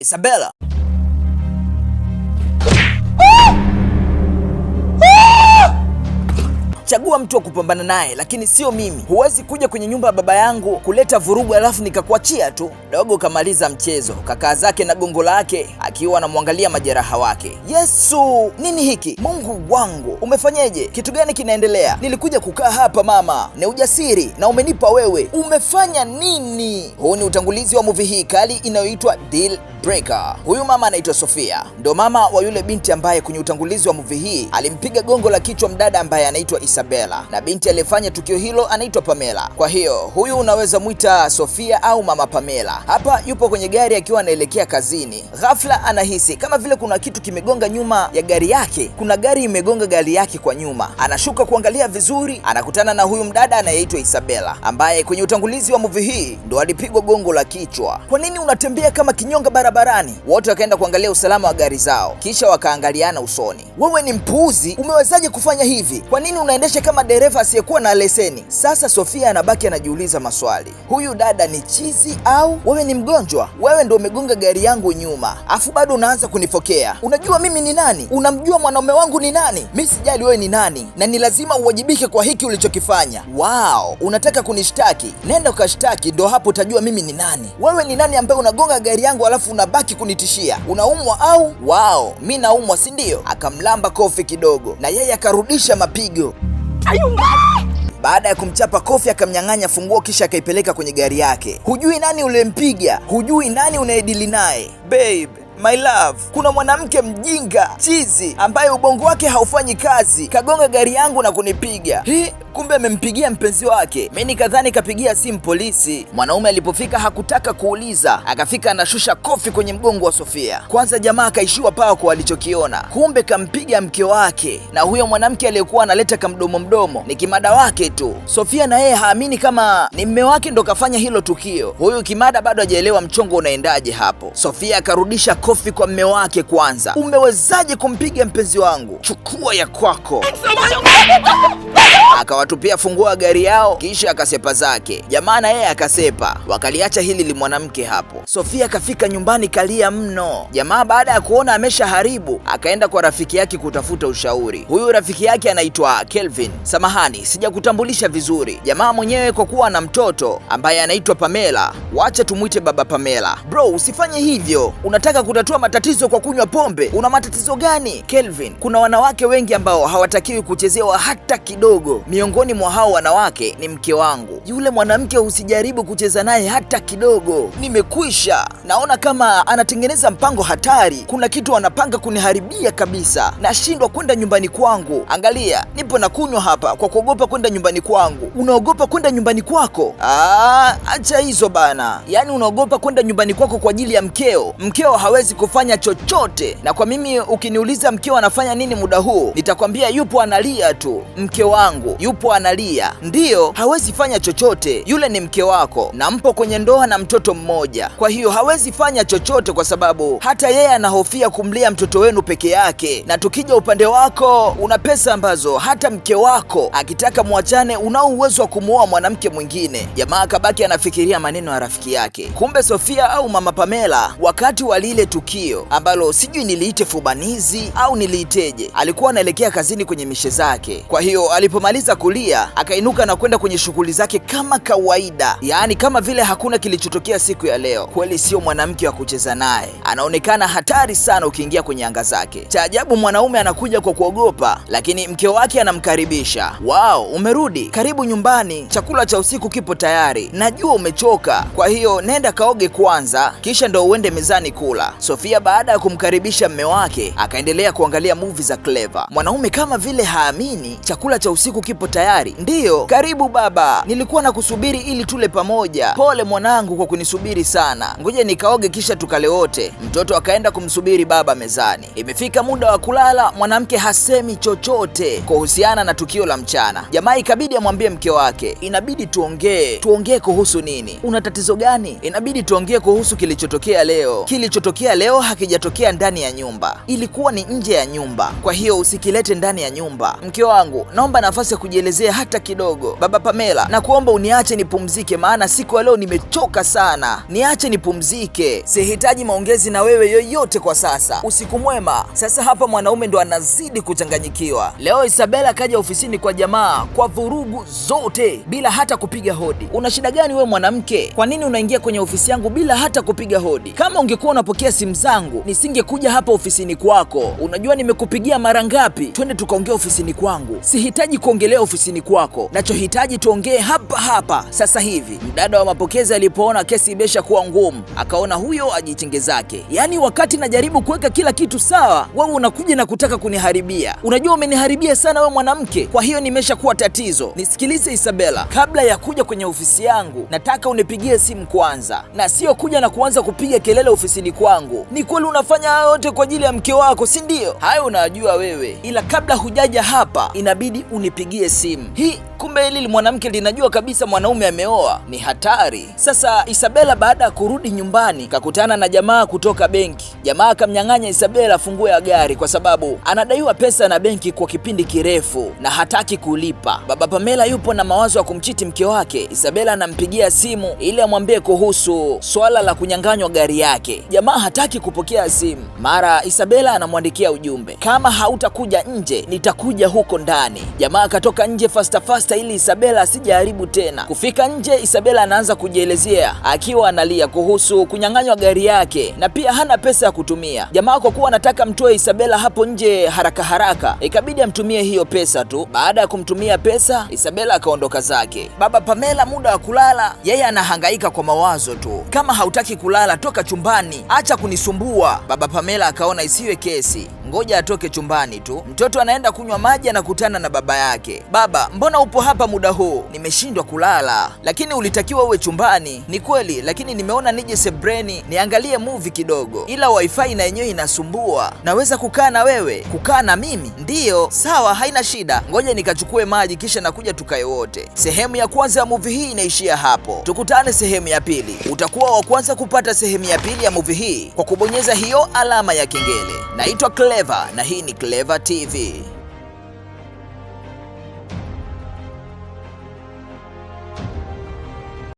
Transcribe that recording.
Isabella. Chagua mtu wa kupambana naye, lakini sio mimi. Huwezi kuja kwenye nyumba ya baba yangu kuleta vurugu alafu nikakuachia tu. Dogo kamaliza mchezo, kakaa zake na gongo lake akiwa anamwangalia majeraha wake. Yesu, nini hiki? Mungu wangu, umefanyeje? Kitu gani kinaendelea? Nilikuja kukaa hapa mama, ni ujasiri na umenipa wewe. Umefanya nini? Huu ni utangulizi wa movie hii kali inayoitwa Deal Breaker. Huyu mama anaitwa Sofia, ndo mama wa yule binti ambaye kwenye utangulizi wa movie hii alimpiga gongo la kichwa mdada ambaye anaitwa Isabella, na binti aliyefanya tukio hilo anaitwa Pamela. Kwa hiyo huyu unaweza mwita Sofia au mama Pamela. Hapa yupo kwenye gari akiwa anaelekea kazini. Ghafla anahisi kama vile kuna kitu kimegonga nyuma ya gari yake. Kuna gari imegonga gari yake kwa nyuma. Anashuka kuangalia vizuri, anakutana na huyu mdada anayeitwa Isabella ambaye kwenye utangulizi wa movie hii ndo alipigwa gongo la kichwa. Kwa nini unatembea kama kinyonga barabarani? Wote wakaenda kuangalia usalama wa gari zao, kisha wakaangaliana usoni. Wewe ni mpuuzi, umewezaje kufanya hivi? Kwa nini unaendesha kama dereva asiyekuwa na leseni? Sasa Sofia anabaki anajiuliza maswali. Huyu dada ni chizi au wewe ni mgonjwa? Wewe ndio umegonga gari yangu nyuma, afu bado unaanza kunifokea. Unajua mimi ni nani? Unamjua mwanaume wangu ni nani? Mimi sijali wewe ni nani, na ni lazima uwajibike kwa hiki ulichokifanya. Wow, unataka kunishtaki? Nenda ukashtaki, ndo hapo utajua mimi ni nani. Wewe ni nani ambaye unagonga gari yangu alafu unabaki kunitishia? Unaumwa au? Wow, mimi naumwa si ndio? Akamlamba kofi kidogo na yeye akarudisha mapigo. Baada ya kumchapa kofi akamnyang'anya funguo kisha akaipeleka kwenye gari yake. Hujui nani ulempiga, hujui nani unayedili naye. Babe, my love, kuna mwanamke mjinga chizi ambaye ubongo wake haufanyi kazi kagonga gari yangu na kunipiga. Kumbe amempigia mpenzi wake. Mimi nikadhani kapigia simu polisi. Mwanaume alipofika hakutaka kuuliza, akafika anashusha kofi kwenye mgongo wa Sofia. Kwanza jamaa akaishiwa pao kwa alichokiona. Kumbe kampiga mke wake, na huyo mwanamke aliyekuwa analeta kamdomo mdomo ni kimada wake tu. Sofia na yeye haamini kama ni mume wake ndo kafanya hilo tukio. Huyu kimada bado hajaelewa mchongo unaendaje hapo. Sofia akarudisha kofi kwa mume wake kwanza. Umewezaje kumpiga mpenzi wangu? Chukua ya kwako. Akawatupia funguo wa gari yao kisha akasepa zake. Jamaa na yeye akasepa, wakaliacha hili li mwanamke hapo. Sofia akafika nyumbani kalia mno. Jamaa baada ya kuona ameshaharibu akaenda kwa rafiki yake kutafuta ushauri. Huyu rafiki yake anaitwa Kelvin. Samahani, sijakutambulisha vizuri. Jamaa mwenyewe kwa kuwa na mtoto ambaye anaitwa Pamela, wacha tumuite baba Pamela. Bro, usifanye hivyo. Unataka kutatua matatizo kwa kunywa pombe? Una matatizo gani? Kelvin, kuna wanawake wengi ambao hawatakiwi kuchezewa hata kidogo. Miongoni mwa hao wanawake ni mke wangu. Yule mwanamke usijaribu kucheza naye hata kidogo. Nimekwisha. Naona kama anatengeneza mpango hatari. Kuna kitu anapanga kuniharibia kabisa. Nashindwa kwenda nyumbani kwangu. Angalia, nipo na kunywa hapa kwa kuogopa kwenda nyumbani kwangu. Unaogopa kwenda nyumbani kwako? Acha hizo bana. Yaani unaogopa kwenda nyumbani kwako kwa ajili ya mkeo. Mkeo hawezi kufanya chochote. Na kwa mimi ukiniuliza mkeo anafanya nini muda huu, nitakwambia yupo analia tu. Mke wangu yupo analia. Ndiyo, hawezi fanya chochote. Yule ni mke wako na mpo kwenye ndoa na mtoto mmoja. Kwa hiyo hawezi fanya chochote kwa sababu hata yeye anahofia kumlea mtoto wenu peke yake. Na tukija upande wako, una pesa ambazo hata mke wako akitaka muachane unao uwezo wa kumuoa mwanamke mwingine. Jamaa kabaki anafikiria maneno ya rafiki yake. Kumbe Sofia au mama Pamela wakati wa lile tukio ambalo sijui niliite fubanizi au niliiteje, alikuwa anaelekea kazini kwenye mishe zake. Kwa hiyo alipomaliza kulia akainuka na kwenda kwenye shughuli zake kama kawaida, yaani kama vile hakuna kilichotokea siku ya leo. Kweli sio mwanamke wa kucheza naye, anaonekana hatari sana ukiingia kwenye anga zake. Cha ajabu mwanaume anakuja kwa kuogopa, lakini mke wake anamkaribisha. Wow, umerudi, karibu nyumbani, chakula cha usiku kipo tayari, najua umechoka, kwa hiyo nenda kaoge kwanza kisha ndo uende mezani kula. Sofia baada ya kumkaribisha mme wake akaendelea kuangalia movie za Clever. Mwanaume kama vile haamini. Chakula cha usiku kipo tayari? Ndiyo, karibu baba, nilikuwa na kusubiri ili tule pamoja. Pole mwanangu kwa kunisubiri sana, ngoja nikaoge kisha tukale wote. Mtoto akaenda kumsubiri baba mezani. Imefika muda wa kulala, mwanamke hasemi chochote kuhusiana na tukio la mchana. Jamaa ikabidi amwambie mke wake, inabidi tuongee kuhusu nini? Una tatizo gani? Inabidi tuongee kuhusu kilichotokea leo. Kilichotokea leo hakijatokea ndani ya nyumba, ilikuwa ni nje ya nyumba, kwa hiyo usikilete ndani ya nyumba. Mke wangu, naomba nafasi usikose kujielezea hata kidogo. Baba Pamela, na kuomba uniache nipumzike, maana siku ya leo nimechoka sana. Niache nipumzike, sihitaji maongezi na wewe yoyote kwa sasa. Usiku mwema. Sasa hapa mwanaume ndo anazidi kuchanganyikiwa. Leo Isabela kaja ofisini kwa jamaa kwa vurugu zote bila hata kupiga hodi. Una shida gani wewe mwanamke? Kwa nini unaingia kwenye ofisi yangu bila hata kupiga hodi? Kama ungekuwa unapokea simu zangu nisingekuja hapa ofisini kwako. Unajua nimekupigia mara ngapi? Twende tukaongea ofisini kwangu. Sihitaji kuongelea ofisini kwako, nachohitaji tuongee hapa hapa sasa hivi. Mdada wa mapokezi alipoona kesi imesha kuwa ngumu, akaona huyo ajichenge zake. Yaani wakati najaribu kuweka kila kitu sawa, wewe unakuja na kutaka kuniharibia. Unajua umeniharibia sana wewe mwanamke, kwa hiyo nimesha kuwa tatizo. Nisikilize Isabela, kabla ya kuja kwenye ofisi yangu nataka unipigie simu kwanza, na sio kuja na kuanza kupiga kelele ofisini kwangu. Ni kweli unafanya hayo yote kwa ajili ya mke wako, si ndio? Hayo unajua wewe, ila kabla hujaja hapa inabidi unipigie simu. Kumbe hili mwanamke linajua kabisa mwanaume ameoa. Ni hatari. Sasa Isabela baada ya kurudi nyumbani kakutana na jamaa kutoka benki. Jamaa akamnyang'anya Isabela funguo ya gari kwa sababu anadaiwa pesa na benki kwa kipindi kirefu na hataki kulipa. Baba Pamela yupo na mawazo ya kumchiti mke wake. Isabela anampigia simu ili amwambie kuhusu swala la kunyang'anywa gari yake. Jamaa hataki kupokea simu. Mara Isabela anamwandikia ujumbe, kama hautakuja nje nitakuja huko ndani. Jamaa akatoka nje fasta ili Isabela asijaribu tena. Kufika nje, Isabela anaanza kujielezea akiwa analia kuhusu kunyang'anywa gari yake na pia hana pesa ya kutumia. Jamaa kwa kuwa anataka mtoe Isabela hapo nje haraka haraka, ikabidi amtumie hiyo pesa tu. Baada ya kumtumia pesa, Isabela akaondoka zake. Baba Pamela muda wa kulala, yeye anahangaika kwa mawazo tu. Kama hautaki kulala toka chumbani, acha kunisumbua. Baba Pamela akaona isiwe kesi, ngoja atoke chumbani tu. Mtoto anaenda kunywa maji, anakutana na baba yake. Baba, mbona upo hapa muda huu? Nimeshindwa kulala. Lakini ulitakiwa uwe chumbani. Ni kweli, lakini nimeona nije sebreni niangalie movie kidogo, ila wifi na yenyewe inasumbua. Naweza kukaa na wewe? Kukaa na mimi? Ndiyo, sawa, haina shida. Ngoja nikachukue maji kisha nakuja tukae wote. Sehemu ya kwanza ya movie hii inaishia hapo. Tukutane sehemu ya pili. Utakuwa wa kwanza kupata sehemu ya pili ya movie hii kwa kubonyeza hiyo alama ya kengele. Naitwa Clever na hii ni Clever TV.